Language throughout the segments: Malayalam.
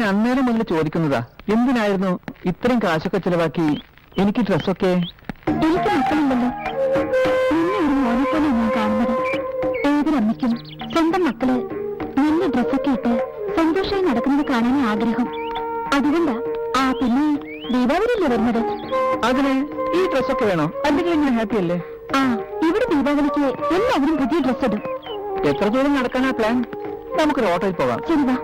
അന്നേരം മുതൽ ചോദിക്കുന്നതാ, എന്തിനായിരുന്നു ഇത്രയും കാശൊക്കെ ചെലവാക്കി എനിക്ക് ഡ്രസ്സൊക്കെ? എനിക്ക് മക്കളുണ്ടല്ലോ. നിന്നെ ഒരു മോനെ പോലെ ഞാൻ കാണുന്നത്. ഏതൊരമ്മയ്ക്കും സ്വന്തം മക്കള് നല്ല ഡ്രസ്സൊക്കെ ഇട്ട് സന്തോഷമായി നടക്കുന്നത് കാണാൻ ആഗ്രഹം. അതുകൊണ്ടാ. പിന്നെ ദീപാവലിയല്ലേ വരുന്നത്? അതിന് ഈ ഡ്രസ്സൊക്കെ വേണോ? അല്ലെങ്കിൽ ഇങ്ങനെ ഹാപ്പി അല്ലേ? ഇവിടെ ദീപാവലിക്ക് എല്ലാവരും പുതിയ ഡ്രസ് ഇടും. എത്ര ദൂരം നടക്കാനാ പ്ലാൻ? നമുക്കൊരു ഓട്ടോയിൽ പോവാം. ശരി, വാ.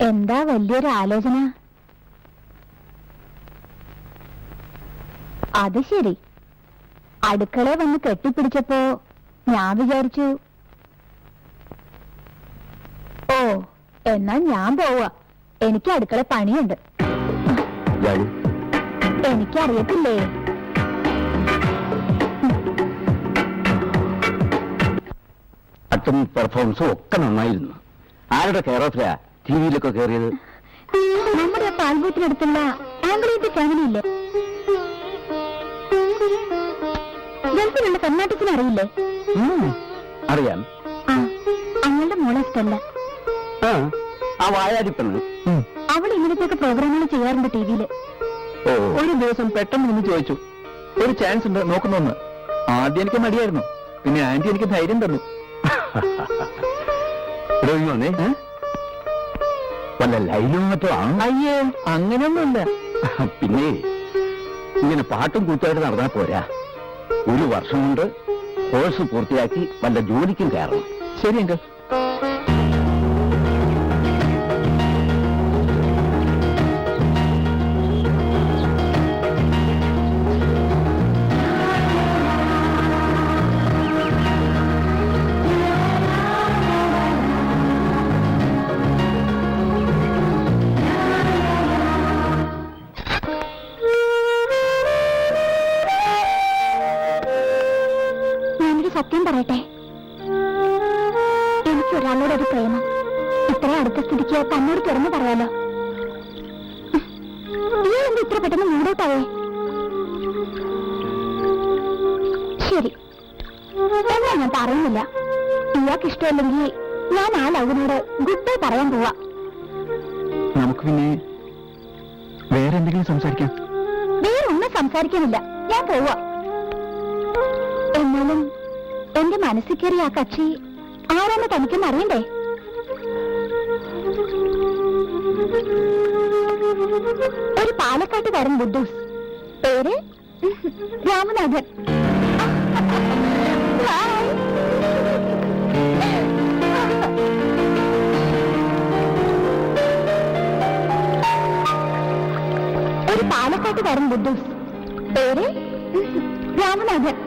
എന്താ വലിയൊരു ആലോചന? അത് ശരി, അടുക്കള വന്ന് കെട്ടിപ്പിടിച്ചപ്പോ ഞാൻ വിചാരിച്ചു, ഓ എന്നാ ഞാൻ പോവാ, എനിക്ക് അടുക്കള പണിയുണ്ട്. എനിക്കറിയത്തില്ലേ. പെർഫോമൻസും ഒക്കെ നന്നായിരുന്നു. ആരുടെ കെയർ ഓഫിലാ ടിവിയിലൊക്കെ കയറിയത്? നമ്മുടെ പാൽബൂത്തിനടുത്തുള്ള ആംബുലൻസ് ഫാമിലി ഇല്ലേ, ഗൾഫിലുള്ള കർണാടകത്തിന് അറിയില്ലേ? അറിയാം. അവളുടെ മോളെ സ്റ്റെല്ല. ആ വായാടിപ്പെണ്ണ്. അവൾ ഇങ്ങനത്തെയൊക്കെ പ്രോഗ്രാമുകൾ ചെയ്യാറുണ്ട് ടിവിയില്. ഒരു ദിവസം പെട്ടെന്ന് നിന്ന് ചോദിച്ചു, ഒരു ചാൻസ് ഉണ്ട് നോക്കുന്നൊന്ന്. ആദ്യം എനിക്ക് മടിയായിരുന്നു, പിന്നെ ആന്റി എനിക്ക് ധൈര്യം തന്നു. വല്ല ലൈനും മറ്റോ ആണ്? അയ്യേ, അങ്ങനെയൊന്നുമില്ല. പിന്നെ ഇങ്ങനെ പാട്ടും കൂത്തായിട്ട് നടന്നാൽ പോരാ. ഒരു വർഷം കൊണ്ട് കോഴ്സ് പൂർത്തിയാക്കി വല്ല ജോലിക്കും കയറണം. ശരി അങ്കിൾ. സത്യം പറയട്ടെ, എനിക്ക് ഒരാളോടൊരു പ്രേമം. ഇത്ര അടുത്ത സ്ഥിതിക്ക് തന്നോട് തുറന്നു പറയാലോ. നീ എന്ത് ഇത്ര പെട്ടെന്ന് മൂടോട്ടാവേ? ശരി, എന്നാ ഞാൻ പറയുന്നില്ല. ഇയാൾക്ക് ഇഷ്ടമല്ലെങ്കിൽ ഞാൻ ആ ലവിനോട് ഗുഡ് ബൈ പറയാൻ പോവാ. നമുക്ക് പിന്നെ വേറെന്തെങ്കിലും സംസാരിക്കാം. വേറൊന്നും സംസാരിക്കാനില്ല, ഞാൻ പോവാ. എന്നാലും എന്റെ മനസ്സിൽ കയറി ആ കക്ഷി ആരാന്ന് തനിക്കൊന്നും അറിയണ്ടേ? ഒരു പാലക്കാട്ടുകാരൻ ബുദ്ധൂസ്, പേര് രാമനാഥൻ. ഒരു പാലക്കാട്ടുകാരൻ ബുദ്ധൂസ്, പേര് രാമനാഥൻ.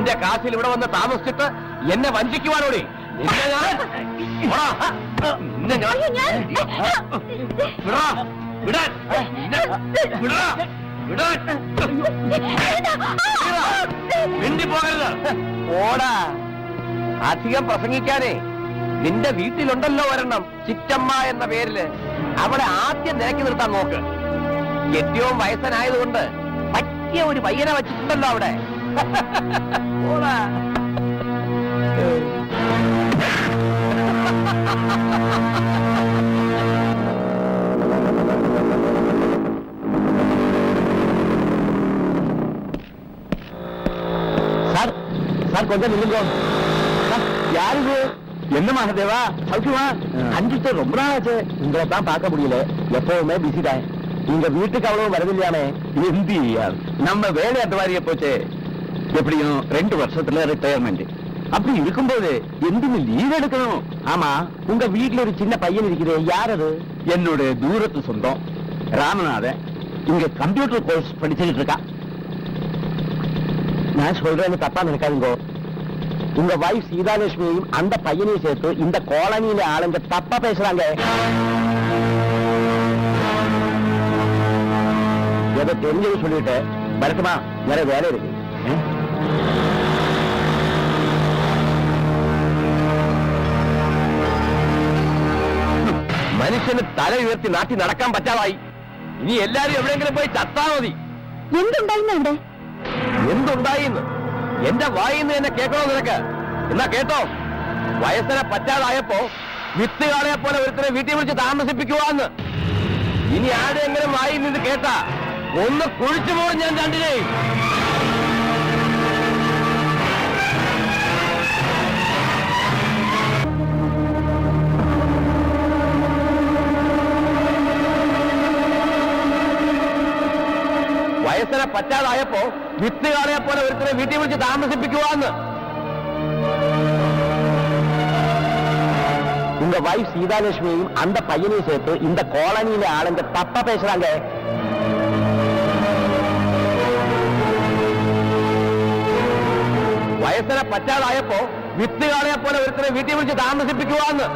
നിന്റെ കാശിൽ ഇവിടെ വന്ന് താമസിച്ചിട്ട് എന്നെ വഞ്ചിക്കുവാനോടി നിന്നെ ഞാൻ പോടാ. നിന്നെ ഞാൻ വിടാ. വിടാൻ. നിന്നെ വിടാ. വിടാൻ. മിണ്ടി പോകരുത്. ഓടാ. അധികം പ്രസംഗിക്കാനേ നിന്റെ വീട്ടിലുണ്ടല്ലോ ഒരെണ്ണം ചിറ്റമ്മ എന്ന പേരില്. അവളെ ആദ്യം നിരക്കി നിർത്താൻ നോക്ക്. ഏറ്റവും വയസ്സനായതുകൊണ്ട് പറ്റിയ ഒരു പയ്യനെ വച്ചിട്ടുണ്ടല്ലോ അവിടെ. ഓടാ. சார் சார் கொஞ்சம் நில்லுங்க. யாரு இது? என்ன மகாதேவா சௌக்கியமா? அஞ்சிட்டு ரொம்ப நாள் ஆச்சு. உங்களை தான் பார்க்க முடியல. எப்பவுமே பிஸி தான். உங்க வீட்டுக்கு அவ்வளவு வரவில்லையாமே. இந்தியா நம்ம வேலை அட்டுவாரிய போச்சு. எப்படியும் 2 வருஷத்துல ரிட்டையர்மெண்ட். அப்படி இருக்கும்போது எந்த லீவ் எடுக்கணும். ஆமா, உங்க வீட்டுல ஒரு சின்ன பையன் இருக்குது. யார் அது? என்னோட தூரத்து சொந்தம் ராமநாதன். இங்க கம்ப்யூட்டர் கோர்ஸ் படிச்சுட்டு இருக்கா. நான் சொல்றேன்னு தப்பா நினைக்காதீங்க. உங்க வைஃப் சீதாலட்சுமியையும் அந்த பையனையும் சேர்த்து இந்த காலனியில ஆளுங்க தப்பா பேசுறாங்க. எதை தெரிஞ்சது சொல்லிட்டு வரட்டுமா? வேற வேலை இருக்கு. മനുഷ്യന് തല ഉയർത്തി നാട്ടി നടക്കാൻ പറ്റാതായി. ഇനി എല്ലാരും എവിടെയെങ്കിലും പോയി ചത്താ മതി. എന്തുണ്ടായിരുന്നു? എന്തുണ്ടായിന്ന് എന്റെ വായിന്ന് എന്നെ കേൾക്കണോ നിനക്ക്? എന്നാ കേട്ടോ. വയസ്സിനെ പറ്റാതായപ്പോ വിത്ത് കാളയെ പോലെ ഒരുത്തരെ വീട്ടിൽ വിളിച്ച് താമസിപ്പിക്കുവാന്ന്. ഇനി ആരെങ്കിലും വായി നിന്ന് കേട്ടാ ഒന്ന് കുഴിച്ചു പോകും ഞാൻ രണ്ടിനെ. വയസ്സിനെ പറ്റാതായപ്പോ വിത്ത് കാളയെ പോലെ ഒരുത്തരെ വീട്ടിൽ വിളിച്ച് താമസിപ്പിക്കുവാന്ന്. உங்க வைஃப் சீதாலட்சுமியையும் அந்த பையனையும் சேர்த்து இந்த காலனியில ஆளுங்க தப்பா பேசுறாங்க. വയസ്സിനെ പറ്റാതായപ്പോ വിത്ത് കാളയെ പോലെ ഒരുത്തരെ വീട്ടിൽ വിളിച്ച് താമസിപ്പിക്കുവാന്ന്.